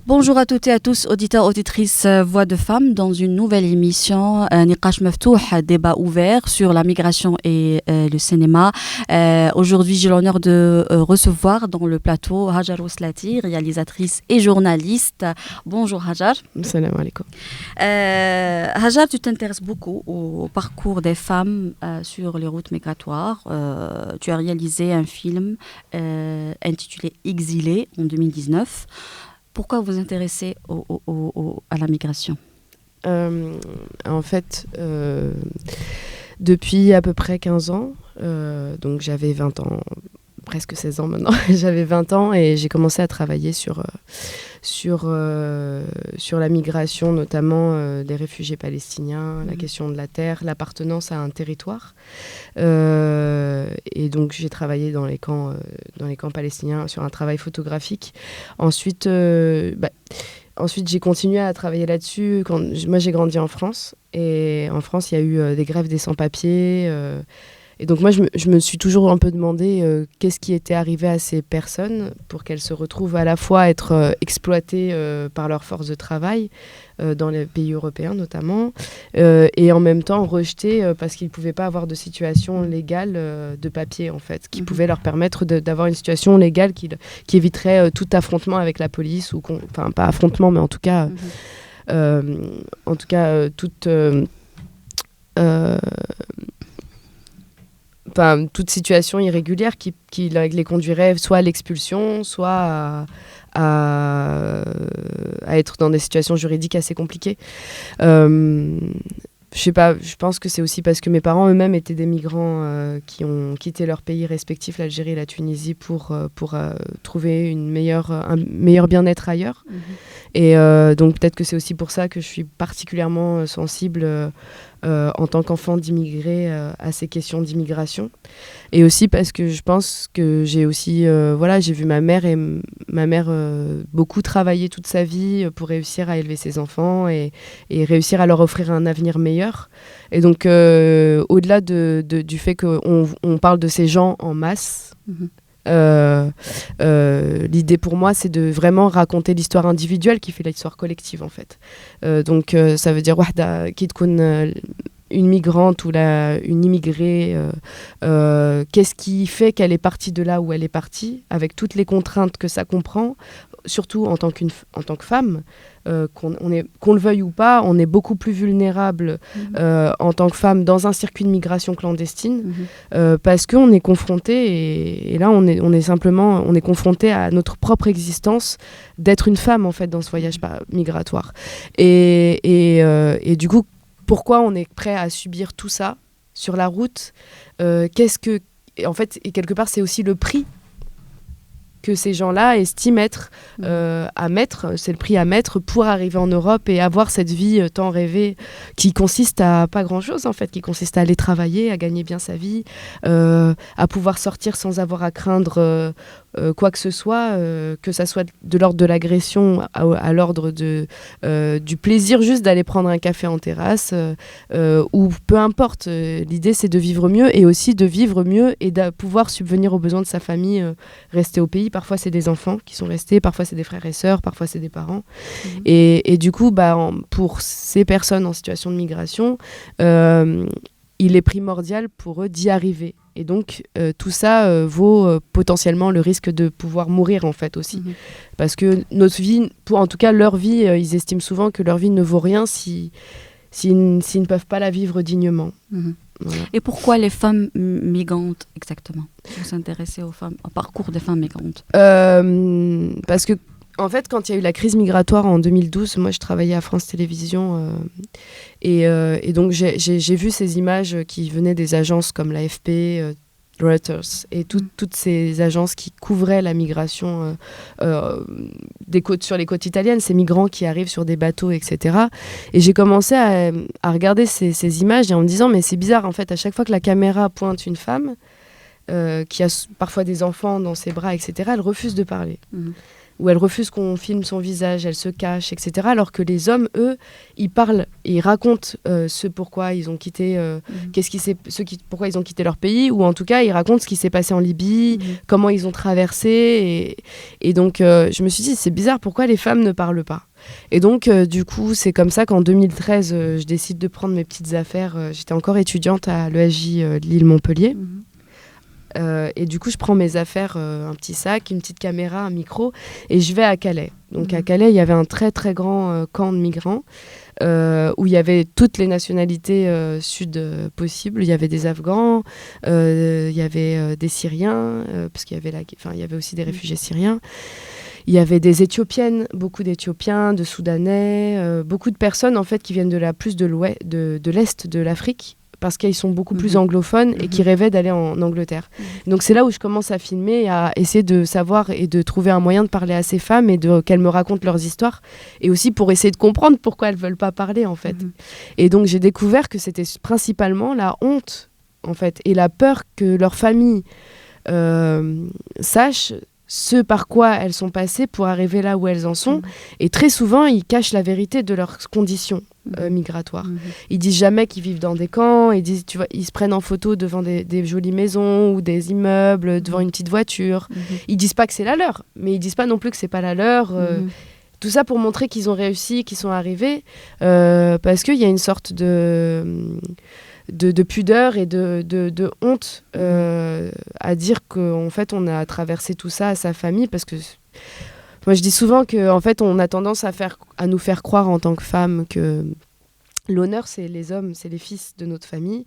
Bonjour à toutes et à tous, auditeurs, auditrices, Voix de femmes, dans une nouvelle émission, Niqash Maftouh, débat ouvert sur la migration et le cinéma. Aujourd'hui, j'ai l'honneur de recevoir dans le plateau Hajar Ouslati, réalisatrice et journaliste. Bonjour Hajar. Salam alaikum. Hajar, tu t'intéresses beaucoup au parcours des femmes sur les routes migratoires. Tu as réalisé un film intitulé Exilé en 2019. Pourquoi vous vous intéressez à la migration ? En fait, depuis à peu près 15 ans, donc j'avais 20 ans, presque 16 ans maintenant, j'avais 20 ans et j'ai commencé à travailler sur la migration, notamment des réfugiés palestiniens, la question de la terre, l'appartenance à un territoire. Et donc j'ai travaillé dans les camps palestiniens sur un travail photographique. Ensuite, j'ai continué à travailler là-dessus. Moi, j'ai grandi en France. Et en France, il y a eu des grèves des sans-papiers. Et donc moi, je me suis toujours un peu demandé qu'est-ce qui était arrivé à ces personnes pour qu'elles se retrouvent à la fois être exploitées par leur force de travail, dans les pays européens notamment, et en même temps rejetées parce qu'ils ne pouvaient pas avoir de situation légale de papier, en fait, qui pouvait leur permettre d'avoir une situation légale qui éviterait tout affrontement avec la police, enfin pas affrontement, mais en tout cas, toute situation irrégulière qui les conduirait soit à l'expulsion, soit à être dans des situations juridiques assez compliquées. Je sais pas, je pense que c'est aussi parce que mes parents eux-mêmes étaient des migrants qui ont quitté leur pays respectif, l'Algérie et la Tunisie, pour trouver un meilleur bien-être ailleurs. Et donc peut-être que c'est aussi pour ça que je suis particulièrement sensible en tant qu'enfant d'immigrés à ces questions d'immigration. Et aussi parce que je pense que j'ai aussi j'ai vu ma mère beaucoup travailler toute sa vie pour réussir à élever ses enfants et réussir à leur offrir un avenir meilleur. Et donc au-delà du fait qu'on parle de ces gens en masse, l'idée pour moi, c'est de vraiment raconter l'histoire individuelle qui fait l'histoire collective, en fait. Donc ça veut dire wahda qui tkoun une migrante ou une immigrée, qu'est-ce qui fait qu'elle est partie de là où elle est partie, avec toutes les contraintes que ça comprend, surtout en tant que femme, qu'on le veuille ou pas, on est beaucoup plus vulnérable en tant que femme dans un circuit de migration clandestine, parce qu'on est confronté, et là on est confronté à notre propre existence d'être une femme, en fait, dans ce voyage migratoire. Et du coup, pourquoi on est prêt à subir tout ça sur la route, en fait, et quelque part, c'est aussi le prix que ces gens-là estiment être c'est le prix à mettre pour arriver en Europe et avoir cette vie tant rêvée qui consiste à pas grand-chose, en fait, qui consiste à aller travailler, à gagner bien sa vie, à pouvoir sortir sans avoir à craindre quoi que ce soit, que ça soit de l'ordre de l'agression à l'ordre du plaisir juste d'aller prendre un café en terrasse, ou peu importe. L'idée, c'est de vivre mieux et aussi de vivre mieux et de pouvoir subvenir aux besoins de sa famille, rester au pays. Parfois, c'est des enfants qui sont restés, parfois, c'est des frères et sœurs, parfois, c'est des parents. Et du coup, pour ces personnes en situation de migration, il est primordial pour eux d'y arriver. Et donc, tout ça vaut potentiellement le risque de pouvoir mourir, en fait, aussi. Parce que notre vie, en tout cas leur vie, ils estiment souvent que leur vie ne vaut rien s'ils ne peuvent pas la vivre dignement. Voilà. Et pourquoi les femmes migrantes, exactement ? Vous vous intéressez au parcours des femmes migrantes ? Parce que, en fait, quand il y a eu la crise migratoire en 2012, moi je travaillais à France Télévisions et donc j'ai vu ces images qui venaient des agences comme l'AFP, Reuters et toutes ces agences qui couvraient la migration sur les côtes italiennes, ces migrants qui arrivent sur des bateaux, etc. Et j'ai commencé à regarder ces images et en me disant mais c'est bizarre, en fait, à chaque fois que la caméra pointe une femme qui a parfois des enfants dans ses bras, etc., elle refuse de parler. où elle refuse qu'on filme son visage, elle se cache, etc. Alors que les hommes, eux, ils parlent, ils racontent ce pourquoi ils ont quitté, pourquoi ils ont quitté leur pays, ou en tout cas, ils racontent ce qui s'est passé en Libye, comment ils ont traversé. Et donc, je me suis dit, c'est bizarre, pourquoi les femmes ne parlent pas ? Et donc, du coup, c'est comme ça qu'en 2013, je décide de prendre mes petites affaires. J'étais encore étudiante à l'ESJ de Lille-Montpellier. Et du coup, je prends mes affaires, un petit sac, une petite caméra, un micro, et je vais à Calais. Donc à Calais, il y avait un très très grand camp de migrants où il y avait toutes les nationalités sud possibles. Il y avait des Afghans, il y avait des Syriens, parce qu'il y avait il y avait aussi des réfugiés syriens. Il y avait des Éthiopiennes, beaucoup d'Éthiopiens, de Soudanais, beaucoup de personnes en fait qui viennent de l'est de l'Afrique, parce qu'ils sont beaucoup plus anglophones et qui rêvaient d'aller en Angleterre. Donc c'est là où je commence à filmer et à essayer de savoir et de trouver un moyen de parler à ces femmes et qu'elles me racontent leurs histoires, et aussi pour essayer de comprendre pourquoi elles ne veulent pas parler en fait. Et donc j'ai découvert que c'était principalement la honte en fait, et la peur que leur famille sache ce par quoi elles sont passées pour arriver là où elles en sont. Et très souvent, ils cachent la vérité de leurs conditions migratoires. Ils disent jamais qu'ils vivent dans des camps. Ils disent, tu vois, ils se prennent en photo devant des jolies maisons ou des immeubles, devant une petite voiture. Ils disent pas que c'est la leur, mais ils disent pas non plus que c'est pas la leur. Tout ça pour montrer qu'ils ont réussi, qu'ils sont arrivés, parce qu'il y a une sorte de pudeur et de honte à dire qu'en fait on a traversé tout ça à sa famille, parce que moi je dis souvent qu'en fait on a tendance à nous faire croire en tant que femme que l'honneur c'est les hommes, c'est les fils de notre famille,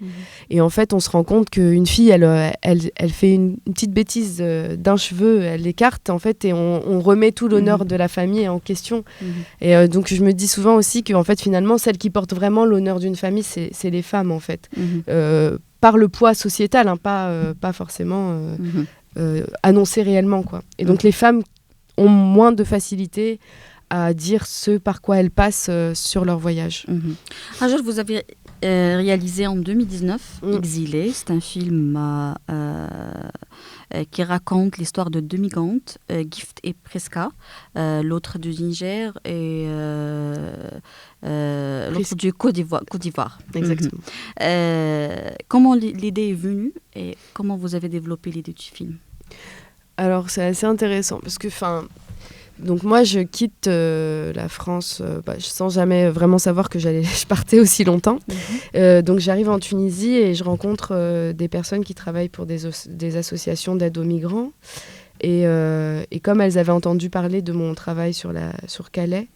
et en fait on se rend compte qu'une fille elle fait une petite bêtise d'un cheveu, elle l'écarte en fait, et on remet tout l'honneur de la famille en question. Et donc je me dis souvent aussi que en fait finalement celles qui portent vraiment l'honneur d'une famille c'est les femmes en fait, par le poids sociétal, hein, pas forcément annoncé réellement quoi. Et donc les femmes ont moins de facilité à dire ce par quoi elles passent sur leur voyage. Hajar, vous avez réalisé en 2019 Exilé. C'est un film qui raconte l'histoire de deux migrantes, Gift et Priska, l'autre du Niger et l'autre du Côte d'Ivoire. Exactement. Comment l'idée est venue et comment vous avez développé l'idée du film ? Alors c'est assez intéressant parce que donc moi, je quitte la France sans jamais vraiment savoir que je partais aussi longtemps. Donc j'arrive en Tunisie et je rencontre des personnes qui travaillent pour des associations d'aide aux migrants. Et comme elles avaient entendu parler de mon travail sur Calais,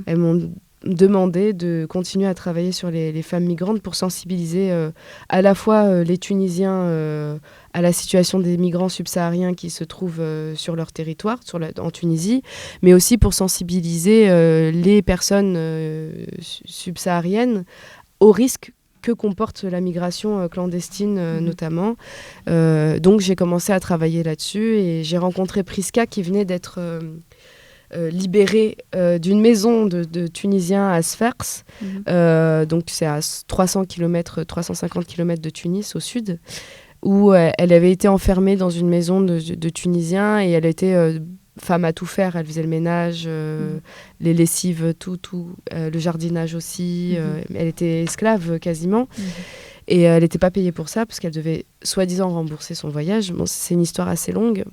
elles m'ont demandé de continuer à travailler sur les femmes migrantes pour sensibiliser à la fois les Tunisiens à la situation des migrants subsahariens qui se trouvent sur leur territoire, en Tunisie, mais aussi pour sensibiliser les personnes subsahariennes aux risques que comporte la migration clandestine notamment. Donc j'ai commencé à travailler là-dessus et j'ai rencontré Priska qui venait d'être libérée d'une maison de Tunisiens à Sfers. Donc c'est à 350 km de Tunis au sud, où elle avait été enfermée dans une maison de Tunisiens et elle était femme à tout faire. Elle faisait le ménage, les lessives, tout, le jardinage aussi. Elle était esclave quasiment. Et elle n'était pas payée pour ça parce qu'elle devait soi-disant rembourser son voyage. Bon, c'est une histoire assez longue,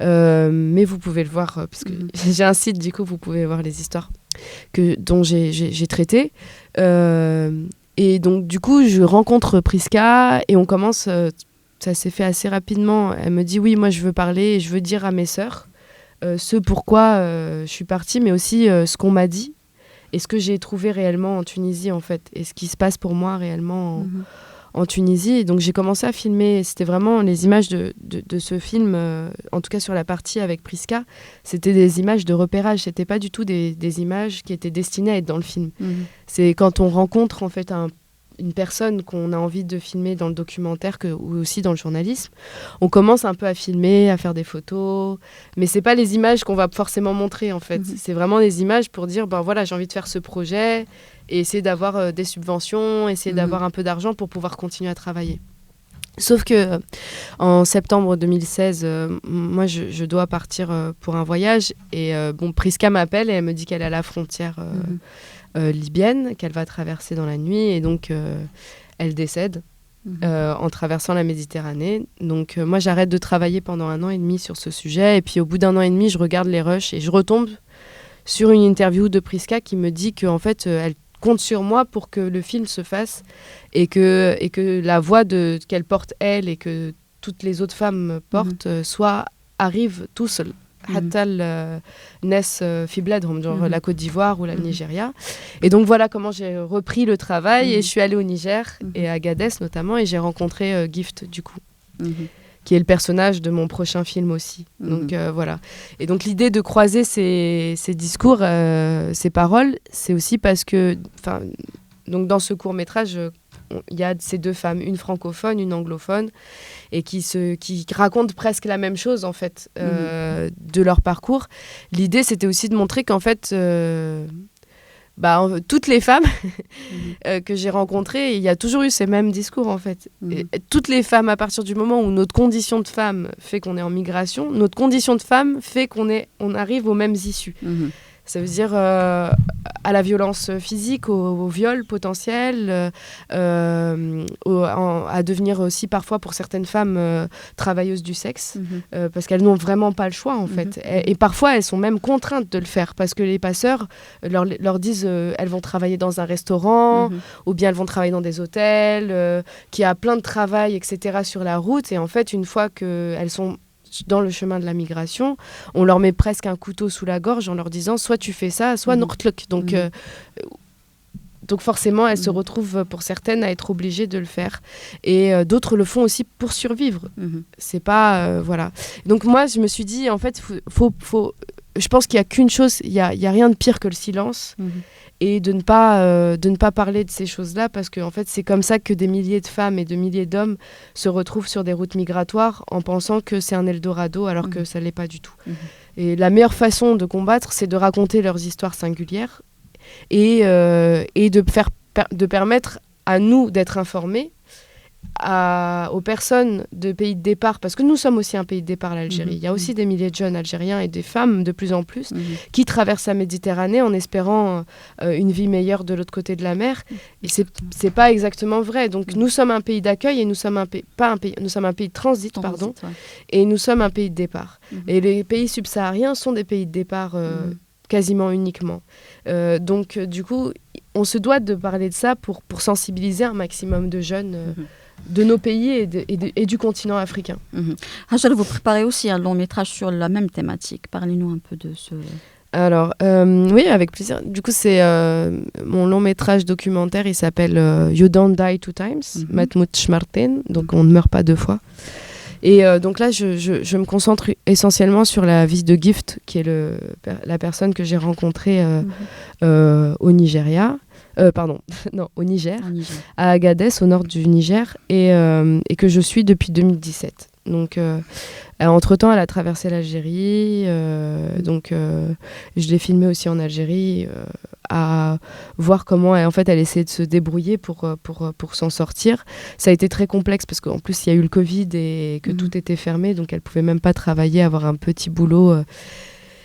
mais vous pouvez le voir, puisque j'ai un site, du coup, vous pouvez voir les histoires dont j'ai traitées. Et donc, du coup, je rencontre Priska et on commence... ça s'est fait assez rapidement. Elle me dit, oui, moi, je veux parler et je veux dire à mes sœurs ce pourquoi je suis partie, mais aussi ce qu'on m'a dit et ce que j'ai trouvé réellement en Tunisie, en fait, et ce qui se passe pour moi réellement en Tunisie. Et donc, j'ai commencé à filmer. C'était vraiment les images de ce film, en tout cas sur la partie avec Priska, c'était des images de repérage. C'était pas du tout des images qui étaient destinées à être dans le film. C'est quand on rencontre, en fait, une personne qu'on a envie de filmer dans le documentaire ou aussi dans le journalisme, on commence un peu à filmer, à faire des photos, mais c'est pas les images qu'on va forcément montrer en fait. C'est vraiment des images pour dire voilà, j'ai envie de faire ce projet et essayer d'avoir des subventions, essayer d'avoir un peu d'argent pour pouvoir continuer à travailler. Sauf que en septembre 2016, moi je dois partir pour un voyage et bon, Priska m'appelle et elle me dit qu'elle est à la frontière libyenne, qu'elle va traverser dans la nuit et donc elle décède en traversant la Méditerranée. Donc moi j'arrête de travailler pendant 1 an et demi sur ce sujet et puis au bout d'1 an et demi je regarde les rushs et je retombe sur une interview de Priska qui me dit qu'en fait elle compte sur moi pour que le film se fasse et que la voix qu'elle porte elle et que toutes les autres femmes portent arrivent tout seuls. حتى الناس في بلادهم, genre la Côte d'Ivoire ou la Nigeria. Et donc voilà comment j'ai repris le travail et je suis allée au Niger et à Agadez notamment et j'ai rencontré Gift du coup. Qui est le personnage de mon prochain film aussi. Donc voilà. Et donc l'idée de croiser ces discours, ces paroles, c'est aussi parce que donc dans ce court-métrage, il y a ces 2 femmes, une francophone, une anglophone, et qui racontent presque la même chose en fait de leur parcours. L'idée, c'était aussi de montrer qu'en fait, toutes les femmes que j'ai rencontrées, il y a toujours eu ces mêmes discours en fait. Et toutes les femmes, à partir du moment où notre condition de femme fait qu'on est en migration, notre condition de femme fait qu'on arrive aux mêmes issues. Ça veut dire à la violence physique, au viol potentiel, à devenir aussi parfois pour certaines femmes travailleuses du sexe, parce qu'elles n'ont vraiment pas le choix en fait. Et parfois elles sont même contraintes de le faire parce que les passeurs leur disent elles vont travailler dans un restaurant ou bien elles vont travailler dans des hôtels, qu'il y a plein de travail, etc. sur la route. Et en fait, une fois qu'elles sont dans le chemin de la migration, on leur met presque un couteau sous la gorge en leur disant soit tu fais ça, soit nortluk. Donc forcément, elles se retrouvent pour certaines à être obligées de le faire. Et d'autres le font aussi pour survivre. C'est pas... voilà. Donc moi, je me suis dit, en fait, je pense qu'il n'y a qu'une chose, il y a rien de pire que le silence. Et de ne pas parler de ces choses-là, parce que en fait, c'est comme ça que des milliers de femmes et de milliers d'hommes se retrouvent sur des routes migratoires en pensant que c'est un Eldorado, alors que ça ne l'est pas du tout. Et la meilleure façon de combattre, c'est de raconter leurs histoires singulières et de permettre à nous d'être informés, aux personnes de pays de départ, parce que nous sommes aussi un pays de départ, l'Algérie. Il y a aussi des milliers de jeunes Algériens et des femmes de plus en plus qui traversent la Méditerranée en espérant une vie meilleure de l'autre côté de la mer. Et c'est pas exactement vrai. Donc nous sommes un pays d'accueil et nous sommes nous sommes un pays de transit, pardon, et nous sommes un pays de départ. Et les pays subsahariens sont des pays de départ quasiment uniquement. Donc du coup, on se doit de parler de ça pour sensibiliser un maximum de jeunes de nos pays et du continent africain. Hajar, vous préparez aussi un long métrage sur la même thématique. Parlez-nous un peu de ce... Alors, oui, avec plaisir. Du coup, c'est mon long métrage documentaire, il s'appelle You Don't Die Two Times, Matmout Shmarten, donc on ne meurt pas 2 fois. Et donc là, je me concentre essentiellement sur la vie de Gift, qui est la personne que j'ai rencontrée au Nigeria. Au Niger, à Agadez, au nord du Niger, et que je suis depuis 2017. Donc, entre-temps, elle a traversé l'Algérie, donc je l'ai filmée aussi en Algérie, à voir comment elle essayait de se débrouiller pour s'en sortir. Ça a été très complexe parce qu'en plus, il y a eu le Covid et que tout était fermé, donc elle ne pouvait même pas travailler, avoir un petit boulot,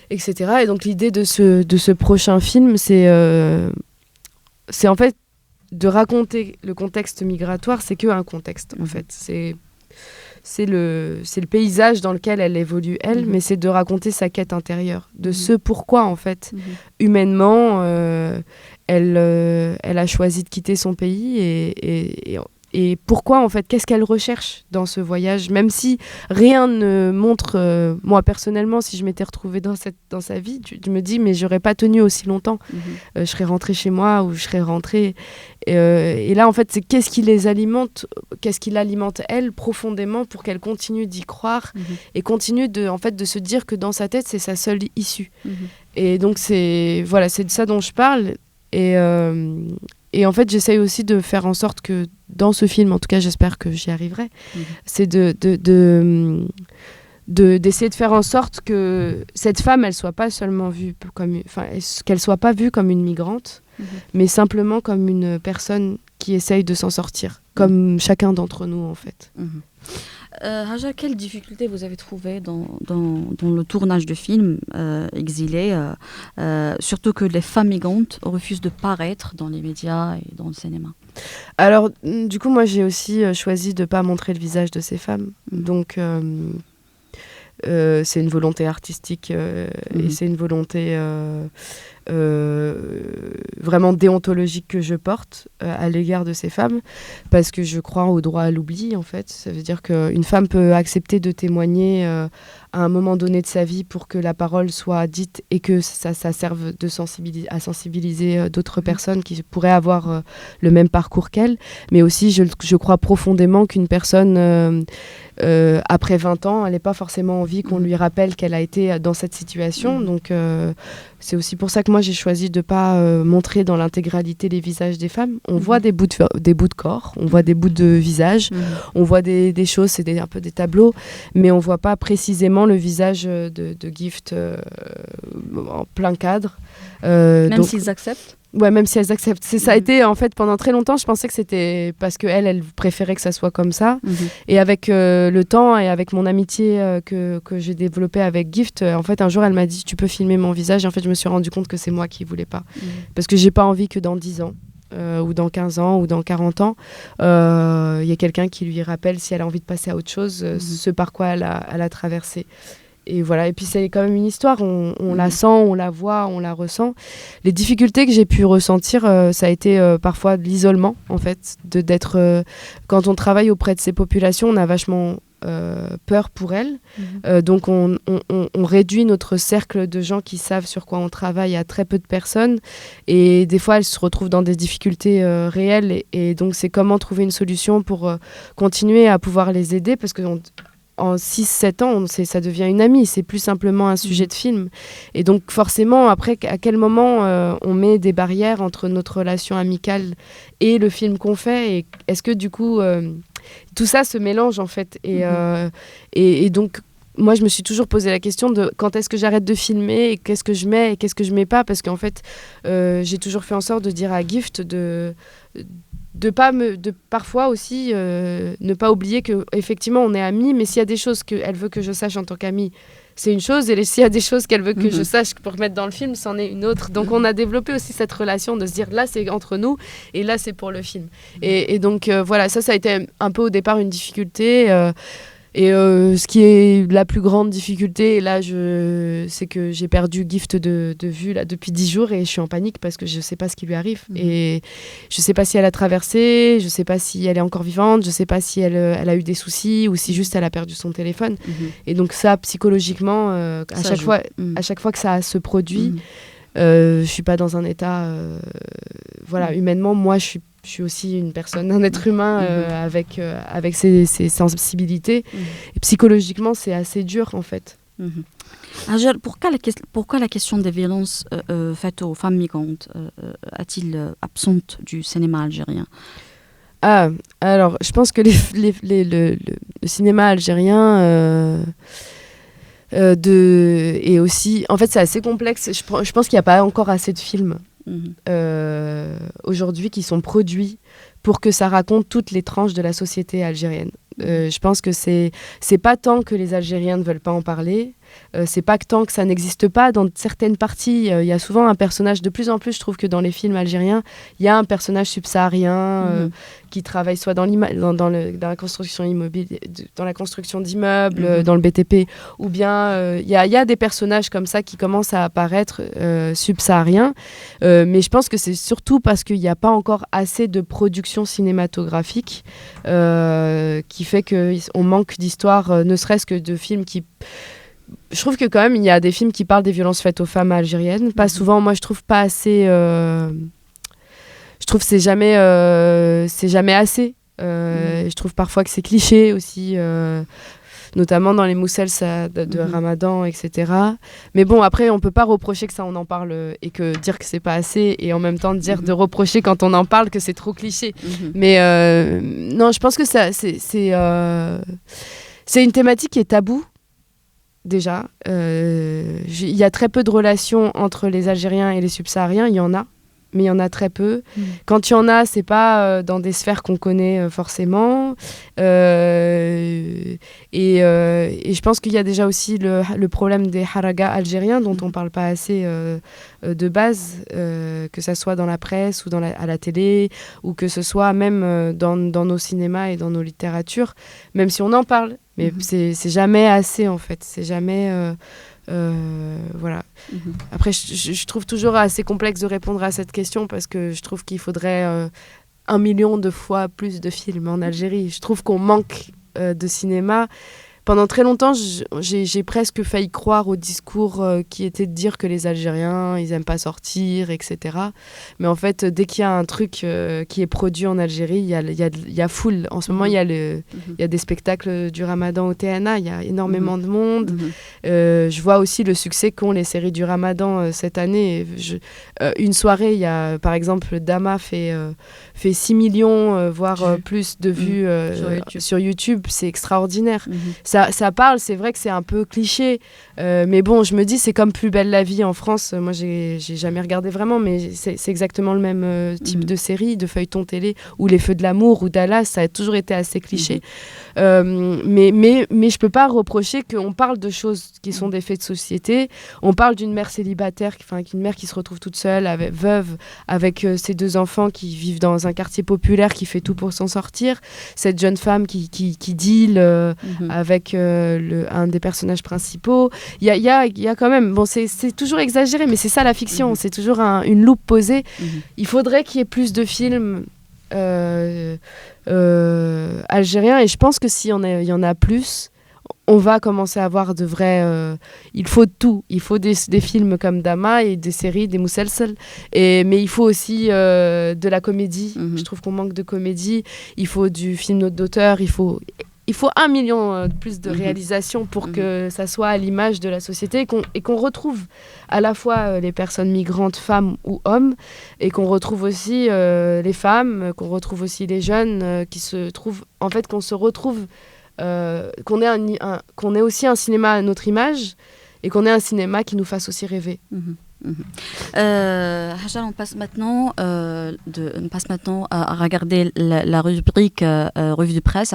etc. Et donc, l'idée de ce prochain film, c'est en fait de raconter le contexte migratoire, c'est qu'un contexte en fait. C'est le paysage dans lequel elle évolue mais c'est de raconter sa quête intérieure, de ce pourquoi en fait humainement elle a choisi de quitter son pays et pourquoi en fait, qu'est-ce qu'elle recherche dans ce voyage, même si rien ne montre, moi personnellement, si je m'étais retrouvée dans sa vie, je me dis mais j'aurais pas tenu aussi longtemps, je serais rentrée chez moi ou je serais rentrée et là en fait c'est qu'est-ce qui l'alimente elle profondément pour qu'elle continue d'y croire et continue de se dire que dans sa tête c'est sa seule issue et donc c'est de ça dont je parle et en fait, j'essaye aussi de faire en sorte que dans ce film, en tout cas, j'espère que j'y arriverai, c'est d'essayer de faire en sorte que cette femme, elle soit pas seulement vue qu'elle soit pas vue comme une migrante, mais simplement comme une personne qui essaye de s'en sortir comme chacun d'entre nous en fait. Hajar, quelles difficultés vous avez trouvées dans le tournage de films exilés, surtout que les femmes migrantes refusent de paraître dans les médias et dans le cinéma? Alors, du coup, moi, j'ai aussi choisi de ne pas montrer le visage de ces femmes. Donc, c'est une volonté artistique et c'est une volonté vraiment déontologique que je porte à l'égard de ces femmes, parce que je crois au droit à l'oubli, en fait. Ça veut dire qu'une femme peut accepter de témoigner à un moment donné de sa vie pour que la parole soit dite et que ça serve à sensibiliser d'autres personnes qui pourraient avoir le même parcours qu'elle. Mais aussi, je crois profondément qu'une personne, après 20 ans, elle n'a pas forcément envie qu'on lui rappelle qu'elle a été dans cette situation. Donc, c'est aussi pour ça que moi, j'ai choisi de ne pas montrer dans l'intégralité les visages des femmes. On voit des bouts de corps, on voit des bouts de visage, on voit des choses, c'est un peu des tableaux, mais on ne voit pas précisément le visage de Gift en plein cadre. Même s'ils acceptent? Ouais, même si elles acceptent. Ça a été, en fait, pendant très longtemps, je pensais que c'était parce qu'elle préférait que ça soit comme ça. Et avec le temps et avec mon amitié que j'ai développée avec Gift, en fait, un jour, elle m'a dit, tu peux filmer mon visage. Et en fait, je me suis rendu compte que c'est moi qui voulais pas. Parce que j'ai pas envie que dans 10 ans, ou dans 15 ans, ou dans 40 ans, y a quelqu'un qui lui rappelle, si elle a envie de passer à autre chose, ce par quoi elle a traversé. Et voilà, et puis c'est quand même une histoire, on la sent, on la voit, on la ressent. Les difficultés que j'ai pu ressentir, ça a été parfois de l'isolement, en fait, quand on travaille auprès de ces populations, on a vachement peur pour elles. Donc on réduit notre cercle de gens qui savent sur quoi on travaille à très peu de personnes, et des fois elles se retrouvent dans des difficultés réelles, et donc c'est comment trouver une solution pour continuer à pouvoir les aider, parce que en 6-7 ans, ça devient une amie, c'est plus simplement un sujet de film. Et donc forcément, après, à quel moment on met des barrières entre notre relation amicale et le film qu'on fait, et est-ce que du coup, tout ça se mélange en fait, et donc moi je me suis toujours posé la question de quand est-ce que j'arrête de filmer, et qu'est-ce que je mets et qu'est-ce que je mets pas, parce qu'en fait j'ai toujours fait en sorte de dire à Gift de parfois aussi ne pas oublier que effectivement on est amis, mais s'il y a des choses qu'elle veut que je sache en tant qu'amie, c'est une chose, et s'il y a des choses qu'elle veut que je sache pour mettre dans le film, c'en est une autre. Donc on a développé aussi cette relation de se dire là c'est entre nous et là c'est pour le film. Et donc voilà, ça a été un peu au départ une difficulté. Et ce qui est la plus grande difficulté, là, c'est que j'ai perdu Gift de vue là, depuis 10 jours, et je suis en panique parce que je ne sais pas ce qui lui arrive. Et je ne sais pas si elle a traversé, je ne sais pas si elle est encore vivante, je ne sais pas si elle a eu des soucis ou si juste elle a perdu son téléphone. Et donc ça, psychologiquement, à chaque fois que ça se produit, je ne suis pas dans un état... voilà, humainement, moi, je suis aussi une personne, un être humain avec ses sensibilités. Et psychologiquement, c'est assez dur, en fait. Hajar, pourquoi la question des violences faites aux femmes migrantes est-il absente du cinéma algérien? Alors, je pense que le cinéma algérien... et aussi... En fait, c'est assez complexe. Je pense qu'il n'y a pas encore assez de films aujourd'hui qui sont produits pour que ça raconte toutes les tranches de la société algérienne. Je pense que c'est pas tant que les Algériens ne veulent pas en parler, c'est pas tant que ça n'existe pas. Dans certaines parties, il y a souvent un personnage, de plus en plus je trouve que dans les films algériens, il y a un personnage subsaharien qui travaille soit dans la construction immobilière, dans la construction d'immeubles, dans le BTP, ou bien il y a des personnages comme ça qui commencent à apparaître subsahariens, mais je pense que c'est surtout parce qu'il n'y a pas encore assez de production cinématographique qui fait qu'on manque d'histoires, ne serait-ce que de films qui... Je trouve que quand même, il y a des films qui parlent des violences faites aux femmes algériennes. Pas souvent, moi je trouve pas assez... Je trouve que c'est jamais assez. Je trouve parfois que c'est cliché aussi, notamment dans les moussels de Ramadan, etc. Mais bon, après, on peut pas reprocher que ça, on en parle et que dire que c'est pas assez, et en même temps de reprocher quand on en parle que c'est trop cliché. Mais non, je pense que c'est une thématique qui est taboue. Déjà, il y a très peu de relations entre les Algériens et les subsahariens, il y en a. mais il y en a très peu. Quand il y en a, c'est pas dans des sphères qu'on connaît forcément. Et je pense qu'il y a déjà aussi le problème des haragas algériens dont on parle pas assez de base, que ça soit dans la presse ou à la télé, ou que ce soit même dans nos cinémas et dans nos littératures, même si on en parle. Mais c'est jamais assez, en fait. C'est jamais... voilà. Après, je trouve toujours assez complexe de répondre à cette question parce que je trouve qu'il faudrait 1 million de fois plus de films en Algérie. Je trouve qu'on manque de cinéma. Pendant très longtemps, j'ai presque failli croire au discours qui était de dire que les Algériens, ils n'aiment pas sortir, etc. Mais en fait, dès qu'il y a un truc qui est produit en Algérie, il y a foule. En ce moment, il y a des spectacles du Ramadan au TNA, il y a énormément de monde. Je vois aussi le succès qu'ont les séries du Ramadan cette année. Une soirée, il y a, par exemple, Dama fait 6 millions, voire plus de vues sur YouTube. C'est extraordinaire. Ça parle, c'est vrai que c'est un peu cliché, mais bon, je me dis, c'est comme Plus belle la vie en France. Moi, j'ai jamais regardé vraiment, mais c'est exactement le même type de série, de feuilleton télé, ou Les Feux de l'amour, ou Dallas, ça a toujours été assez cliché. Mais je peux pas reprocher qu'on parle de choses qui sont des faits de société. On parle d'une mère célibataire, une mère qui se retrouve toute seule, veuve, avec ses 2 enfants qui vivent dans un quartier populaire, qui fait tout pour s'en sortir. Cette jeune femme qui deal avec un des personnages principaux. Il y a quand même... Bon, c'est toujours exagéré, mais c'est ça la fiction. C'est toujours une loupe posée. Il faudrait qu'il y ait plus de films algériens, et je pense que s'il y en a plus, on va commencer à avoir de vrais... il faut tout. Il faut des films comme Dama et des séries, des mousselsel. Mais il faut aussi de la comédie. Je trouve qu'on manque de comédie. Il faut du film d'auteur. Il faut 1 million plus de réalisations pour que ça soit à l'image de la société et qu'on retrouve à la fois les personnes migrantes, femmes ou hommes, et qu'on retrouve aussi les femmes, qu'on retrouve aussi les jeunes qui se trouvent... En fait, qu'on se retrouve... qu'on ait aussi un cinéma à notre image et qu'on ait un cinéma qui nous fasse aussi rêver. Hajar, on passe maintenant à regarder la rubrique revue de presse